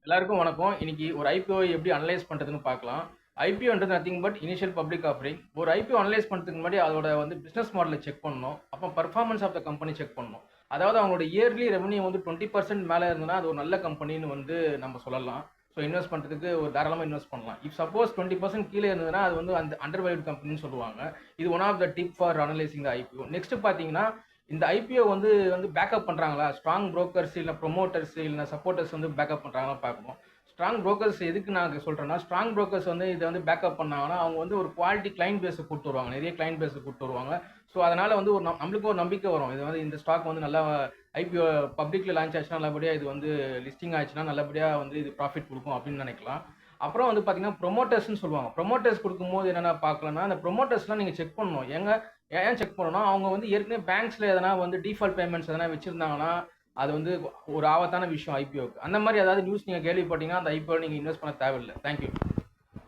எல்லாருக்கும் வணக்கம். இன்னைக்கு ஒரு ஐபிஓ எப்படி அனலைஸ் பண்றதுன்னு பார்க்கலாம். ஐபிஓன்றது nothing but initial public offering. ஒரு ஐபிஓ அனலைஸ் பண்றதுக்கு முன்னாடி அதோட பிசினஸ் மாடலை செக் பண்ணணும். அப்புறம் performance of the company check பண்ணணும். அதாவது அவங்களோட இயர்லி ரெவன்யூ 20% மேல இருந்ததுன்னா அது ஒரு நல்ல கம்பெனின்னு நம்ம சொல்லலாம். ஸோ இன்வெஸ்ட் பண்றதுக்கு ஒரு தாராளமாக இன்வெஸ்ட் பண்ணலாம். இஃப் சப்போஸ் 20% கீழே இருந்ததுன்னா அது அந்த அண்டர் வேல்யூட் கம்பெனின்னு சொல்லுவாங்க. இது one of the tip for analysing the IPO. Next பார்த்தீங்கன்னா இந்த ஐபிஓ பேக்கப் பண்றாங்களா, ஸ்ட்ராங் புரோக்கர்ஸ் இல்ல ப்ரொமோட்டர்ஸ் இல்ல சப்போர்ட்டர்ஸ் பேக்கப் பண்றாங்களா பார்க்கணும். ஸ்ட்ராங் புரோக்கர்ஸ் எதுக்கு நான் சொல்றேன்னா, ஸ்ட்ராங் புரோக்கர்ஸ் இதை பேக்கப் பண்ணாங்கன்னா அவங்க ஒரு குவாலிட்டி கிளைண்ட் பேஸை கூட்டு வருவாங்க, நிறைய கிளைண்ட் பேஸை கூட்டு வருவாங்க. ஸோ அதனால ஒரு நம்மளுக்கு ஒரு நம்பிக்கை வரும். இது இந்த ஸ்டாக் நல்லா ஐபிஓ பப்ளிக்ல லான்ச் ஆச்சுன்னா நல்லபடியா இது லிஸ்டிங் ஆச்சுன்னா நல்லபடியா இது ப்ராஃபிட் கொடுக்கும் அப்படின்னு நினைக்கலாம். அப்புறம் பார்த்தீங்கன்னா ப்ரொமோட்டர்ஸ்னு சொல்லுவாங்க. ப்ரொமோட்டர்ஸ் கொடுக்கும்போது என்னென்ன பார்க்கலன்னா, அந்த ப்ரொமோட்டர்ஸ்லாம் நீங்கள் செக் பண்ணணும். ஏன் செக் பண்ணணும், அவங்க ஏற்கனவே பேங்க்ஸ்ல எதனா டிஃபால்ட் பேமெண்ட்ஸ் எதனா வச்சிருந்தாங்கன்னா அது ஒரு ஆபத்தான விஷயம் ஐபிஓக்கு. அந்த மாதிரி ஏதாவது நியூஸ் நீங்கள் கேள்விப்பட்டீங்கன்னா அந்த ஐபிஓ நீங்கள் இன்வெஸ்ட் பண்ண தேவையில்லை. தேங்க்யூ.